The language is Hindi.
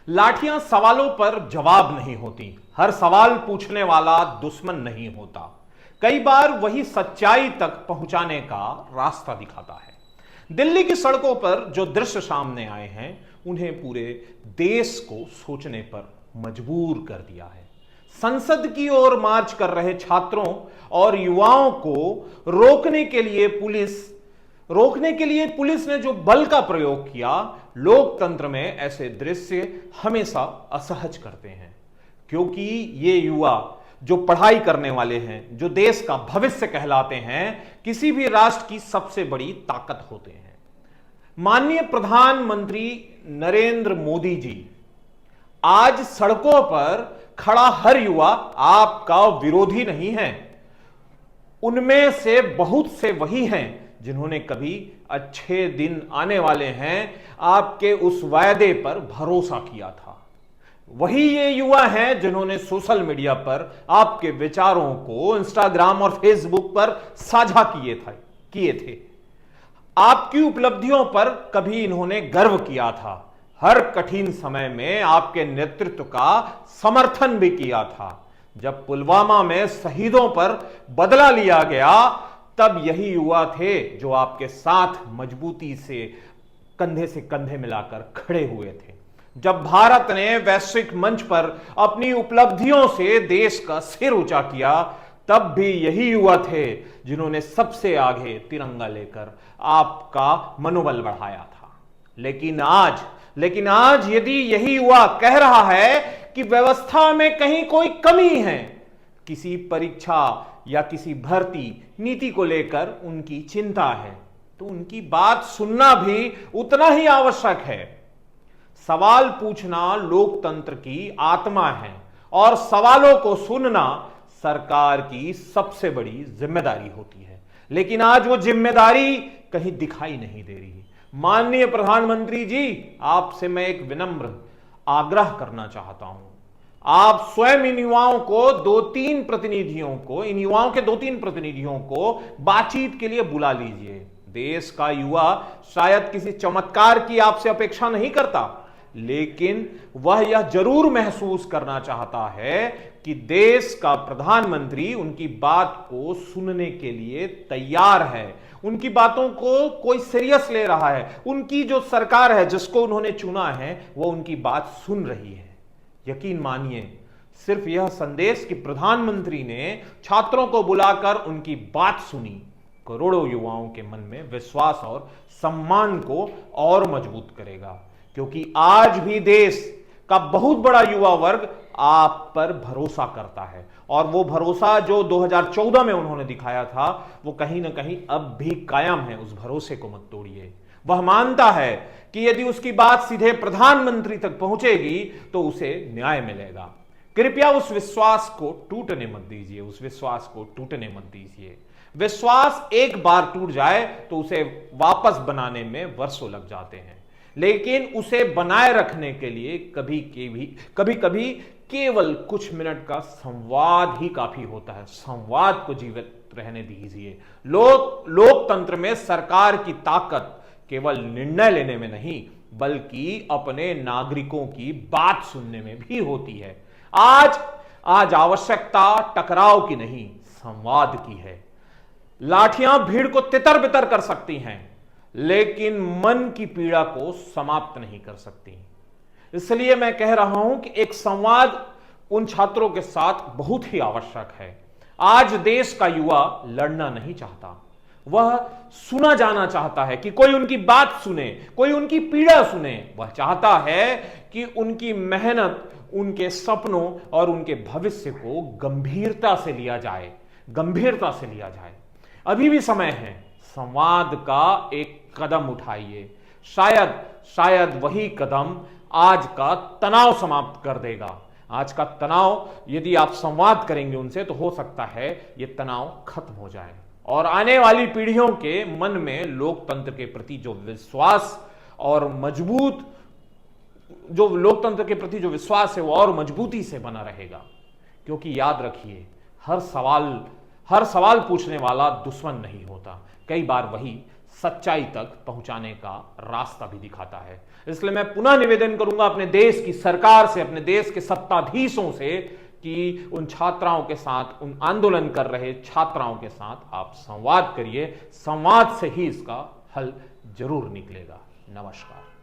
लाठियां सवालों पर जवाब नहीं होती, हर सवाल पूछने वाला दुश्मन नहीं होता। कई बार वही सच्चाई तक पहुंचाने का रास्ता दिखाता है। दिल्ली की सड़कों पर जो दृश्य सामने आए हैं उन्हें पूरे देश को सोचने पर मजबूर कर दिया है। संसद की ओर मार्च कर रहे छात्रों और युवाओं को रोकने के लिए पुलिस ने जो बल का प्रयोग किया, लोकतंत्र में ऐसे दृश्य हमेशा असहज करते हैं, क्योंकि ये युवा जो पढ़ाई करने वाले हैं, जो देश का भविष्य कहलाते हैं, किसी भी राष्ट्र की सबसे बड़ी ताकत होते हैं। माननीय प्रधानमंत्री नरेंद्र मोदी जी, आज सड़कों पर खड़ा हर युवा आपका विरोधी नहीं है। उनमें से बहुत से वही हैं जिन्होंने कभी अच्छे दिन आने वाले हैं आपके उस वायदे पर भरोसा किया था। वही ये युवा हैं जिन्होंने सोशल मीडिया पर आपके विचारों को इंस्टाग्राम और फेसबुक पर साझा किए थे। आपकी उपलब्धियों पर कभी इन्होंने गर्व किया था। हर कठिन समय में आपके नेतृत्व का समर्थन भी किया था। जब पुलवामा में शहीदों पर बदला लिया गया, तब यही युवा थे जो आपके साथ मजबूती से कंधे मिलाकर खड़े हुए थे। जब भारत ने वैश्विक मंच पर अपनी उपलब्धियों से देश का सिर ऊंचा किया, तब भी यही युवा थे जिन्होंने सबसे आगे तिरंगा लेकर आपका मनोबल बढ़ाया था। लेकिन आज यदि यही युवा कह रहा है कि व्यवस्था में कहीं कोई कमी है, किसी परीक्षा या किसी भर्ती नीति को लेकर उनकी चिंता है, तो उनकी बात सुनना भी उतना ही आवश्यक है। सवाल पूछना लोकतंत्र की आत्मा है और सवालों को सुनना सरकार की सबसे बड़ी जिम्मेदारी होती है। लेकिन आज वो जिम्मेदारी कहीं दिखाई नहीं दे रही। माननीय प्रधानमंत्री जी, आपसे मैं एक विनम्र आग्रह करना चाहता हूं। आप स्वयं इन युवाओं के दो तीन प्रतिनिधियों को बातचीत के लिए बुला लीजिए। देश का युवा शायद किसी चमत्कार की आपसे अपेक्षा नहीं करता, लेकिन वह यह जरूर महसूस करना चाहता है कि देश का प्रधानमंत्री उनकी बात को सुनने के लिए तैयार है, उनकी बातों को कोई सीरियस ले रहा है, उनकी जो सरकार है जिसको उन्होंने चुना है वो उनकी बात सुन रही है। यकीन मानिए, सिर्फ यह संदेश कि प्रधानमंत्री ने छात्रों को बुलाकर उनकी बात सुनी, करोड़ों युवाओं के मन में विश्वास और सम्मान को और मजबूत करेगा। क्योंकि आज भी देश का बहुत बड़ा युवा वर्ग आप पर भरोसा करता है, और वो भरोसा जो 2014 में उन्होंने दिखाया था वो कहीं ना कहीं अब भी कायम है। उस भरोसे को मत तोड़िए। वह मानता है कि यदि उसकी बात सीधे प्रधानमंत्री तक पहुंचेगी तो उसे न्याय मिलेगा। कृपया उस विश्वास को टूटने मत दीजिए। विश्वास एक बार टूट जाए तो उसे वापस बनाने में वर्षों लग जाते हैं, लेकिन उसे बनाए रखने के लिए कभी कभी केवल कुछ मिनट का संवाद ही काफी होता है। संवाद को जीवित रहने दीजिए। लोकतंत्र में सरकार की ताकत केवल निर्णय लेने में नहीं, बल्कि अपने नागरिकों की बात सुनने में भी होती है। आज आवश्यकता टकराव की नहीं, संवाद की है। लाठियां भीड़ को तितर बितर कर सकती हैं, लेकिन मन की पीड़ा को समाप्त नहीं कर सकती। इसलिए मैं कह रहा हूं कि एक संवाद उन छात्रों के साथ बहुत ही आवश्यक है। आज देश का युवा लड़ना नहीं चाहता, वह सुना जाना चाहता है कि कोई उनकी बात सुने, कोई उनकी पीड़ा सुने। वह चाहता है कि उनकी मेहनत, उनके सपनों और उनके भविष्य को गंभीरता से लिया जाए। अभी भी समय है, संवाद का एक कदम उठाइए। शायद वही कदम आज का तनाव समाप्त कर देगा। आज का तनाव यदि आप संवाद करेंगे उनसे तो हो सकता है ये तनाव खत्म हो जाए, और आने वाली पीढ़ियों के मन में लोकतंत्र के प्रति जो विश्वास है वो और मजबूती से बना रहेगा। क्योंकि याद रखिए, हर सवाल पूछने वाला दुश्मन नहीं होता, कई बार वही सच्चाई तक पहुंचाने का रास्ता भी दिखाता है। इसलिए मैं पुनः निवेदन करूंगा अपने देश की सरकार से, अपने देश के सत्ताधीशों से कि उन छात्राओं के साथ, उन आंदोलन कर रहे छात्राओं के साथ आप संवाद करिए। संवाद से ही इसका हल जरूर निकलेगा। नमस्कार।